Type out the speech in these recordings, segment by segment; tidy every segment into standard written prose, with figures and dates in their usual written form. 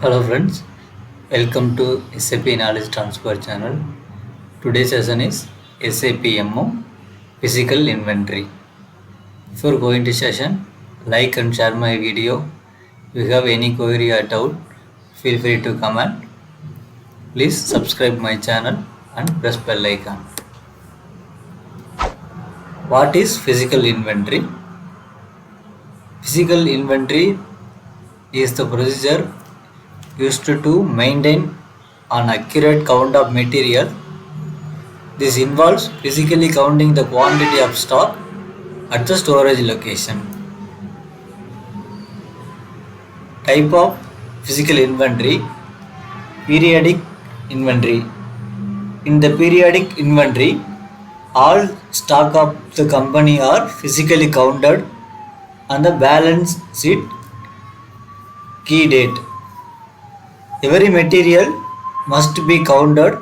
Hello friends, welcome to SAP Knowledge Transfer channel. Today's session is SAP MO Physical Inventory. Before going to session, like and share my video. If you have any query or doubt, feel free to comment. Please subscribe my channel and press bell icon. What is physical inventory? Physical inventory is the procedure used to maintain an accurate count of material. This involves physically counting the quantity of stock at the storage location. Type of physical inventory: periodic inventory. In the periodic inventory, all stock of the company are physically counted on the balance sheet key date. Every material must be counted.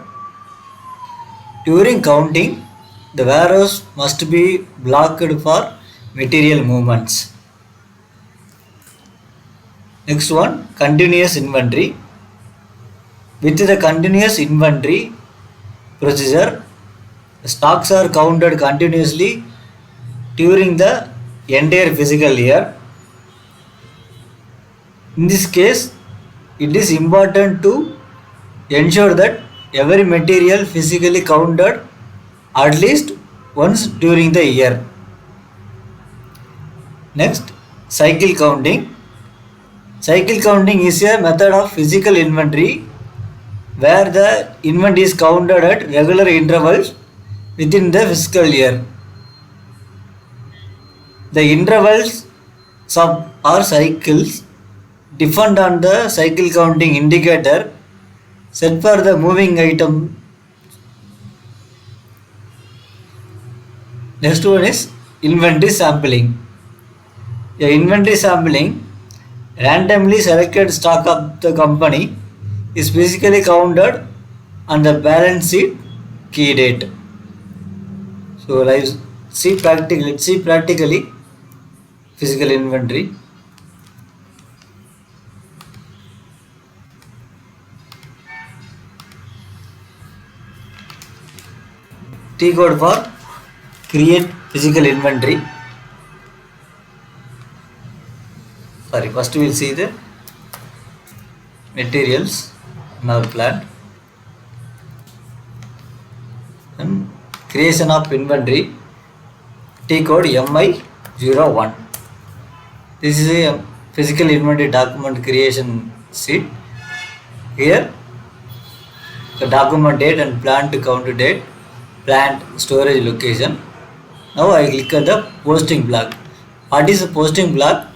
During counting, the warehouse must be blocked for material movements. Next one, continuous inventory. With the continuous inventory procedure, stocks are counted continuously during the entire physical year. In this case, it is important to ensure that every material physically counted at least once during the year. Next, cycle counting. Cycle counting is a method of physical inventory where the inventory is counted at regular intervals within the fiscal year. The intervals or cycles depend on the cycle counting indicator set for the moving item. Next one is inventory sampling. A inventory sampling, randomly selected stock of the company, is physically counted on the balance sheet key date. So let's see practically physical inventory. T code for create physical inventory. First we will see the materials in our plant and creation of inventory. T code MI01. This is a physical inventory document creation sheet. Here the document date and plant count date, plant storage location. Now I click on the posting block. What is the posting block?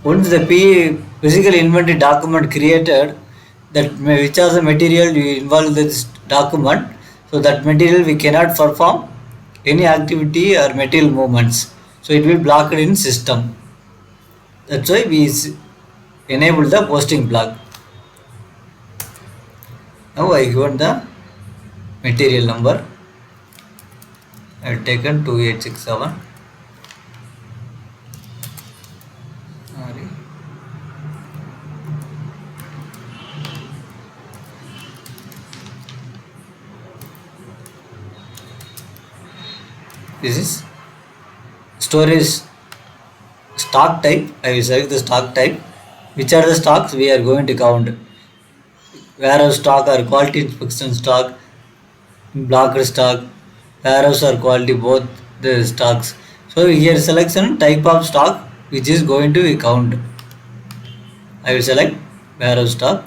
Once the physical inventory document created, which are the material you involve this document, so that material we cannot perform any activity or material movements. So it will block it in system. That's why we enable the posting block. Now I given the material number. I have taken 2867. This is storage stock type. I will select the stock type. Which are the stocks we are going to count? Warehouse stock or quality inspection stock, blocked stock, warehouse or quality, both the stocks. So here selection type of stock which is going to be count. I will select warehouse stock.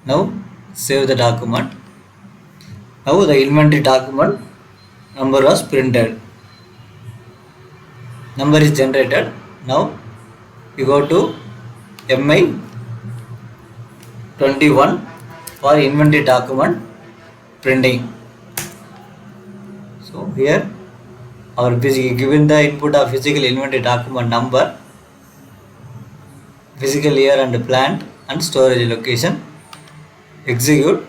Now save the document. Now the inventory document number was printed. Number is generated. Now we go to MI 21 for inventory document printing. So here our given the input of physical inventory document number, physical year and plant and storage location. Execute.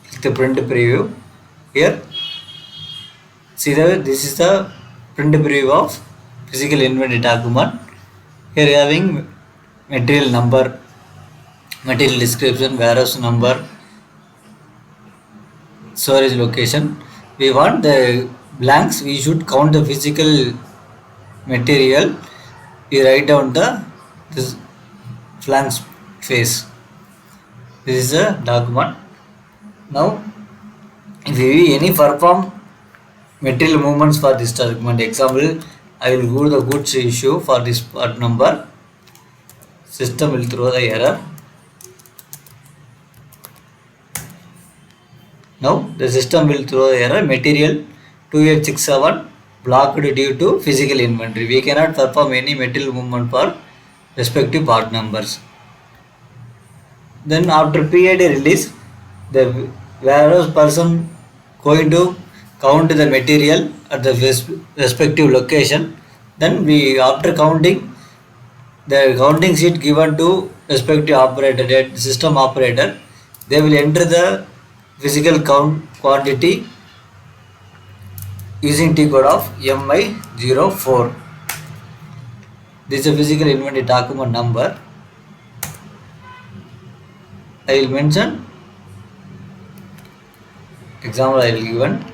Click the print preview. Here see this is the print preview of physical inventory document. Here having material number, material description, warehouse number, storage location. We want the blanks, we should count the physical material. We write down this blank space. This is a document. Now if we any perform material movements for this document, example, I will go the goods issue for this part number. System will throw the error. Now the system will throw the error, material 2867 blocked due to physical inventory. We cannot perform any material movement for respective part numbers. Then after PID release, the warehouse person going to count the material at the respective location. Then we, after counting, the counting sheet given to respective operator, system operator, they will enter the physical count quantity using T code of MI04. This is a physical inventory document number. I will mention example, I will given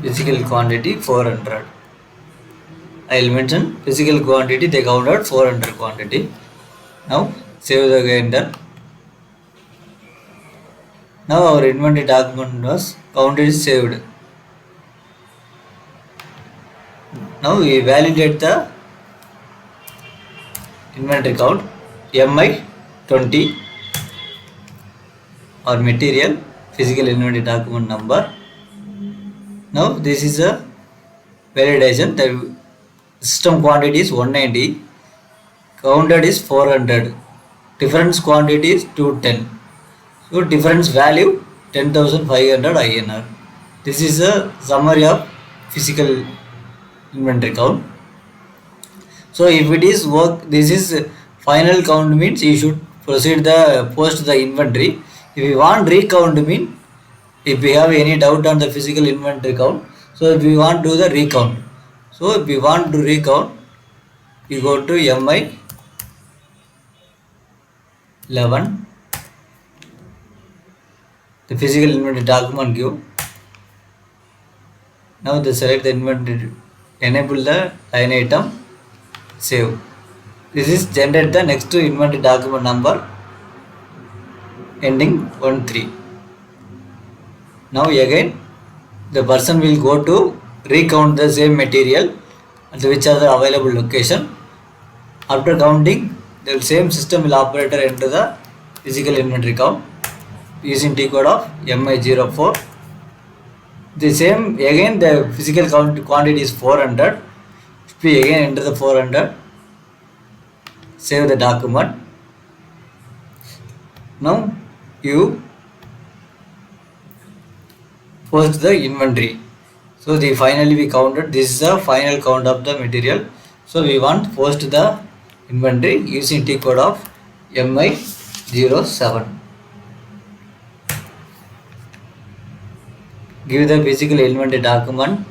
physical quantity 400. I will mention physical quantity, they counted 400 quantity. Now save the enter. Now our inventory document was counted is saved. Now we validate the inventory count MI20 or material physical inventory document number. Now this is a validation. The system quantity is 190, counted is 400, difference quantity is 210. So difference value 10,500 INR. This is a summary of physical inventory count. So if it is work, this is final count means you should proceed the post the inventory. If you want recount mean, if we have any doubt on the physical inventory count, so if we want to do the recount. So if we want to recount, you go to MI11. The physical inventory document give. Now they select the inventory, enable the line item, save. This is generate the next inventory document number ending 13. Now again the person will go to recount the same material at which are the available location. After counting, the same system will operator enter the physical inventory count using T code of MI04. The same again the physical count quantity is 400. We again enter the 400. Save the document. Now you post the inventory. So the finally we counted. This is the final count of the material. So we want post the inventory using T code of MI07. Give the physical inventory document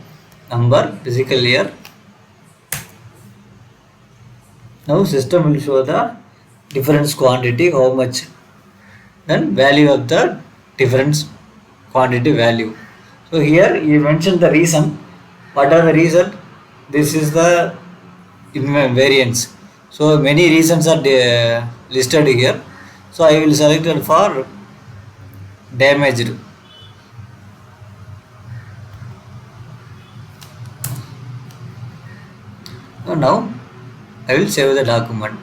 number, physical year. Now system will show the difference quantity, how much, then value of the difference quantity value. So here you mention the reason. What are the reason? This is the variance. So many reasons are listed here. So I will select it for damaged. So now I will save the document.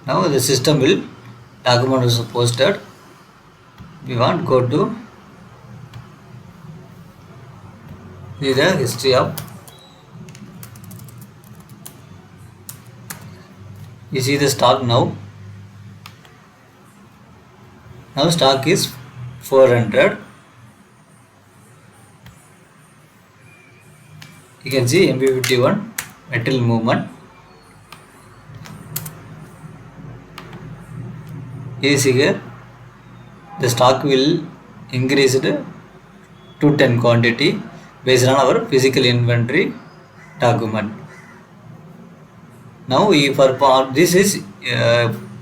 Now the system will, document is posted. We want go to see the history of, you see the stock now. Now stock is 400. You can see MB51 material movement is here. The stock will increase to 210 quantity based on our physical inventory document. Now you perform, this is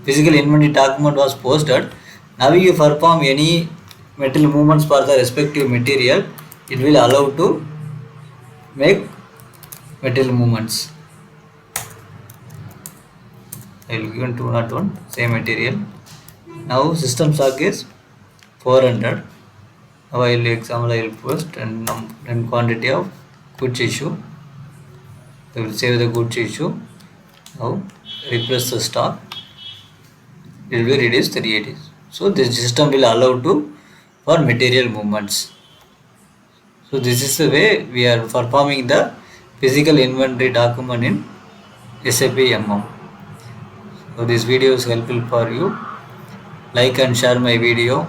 physical inventory document was posted. Now you perform any material movements for the respective material, it will allow to make material movements. I will give 201 same material. Now system stock is 400. Now I will example, I will post and quantity of goods issue. I will save the goods issue. Now replace the stock. It will be reduced 380. So this system will allow to for material movements. So this is the way we are performing the physical inventory document in SAP MM. So this video is helpful for you. Like and share my video.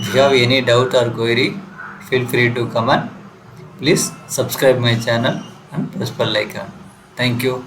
If you have any doubt or query, feel free to comment. Please subscribe my channel and press bell icon. Thank you.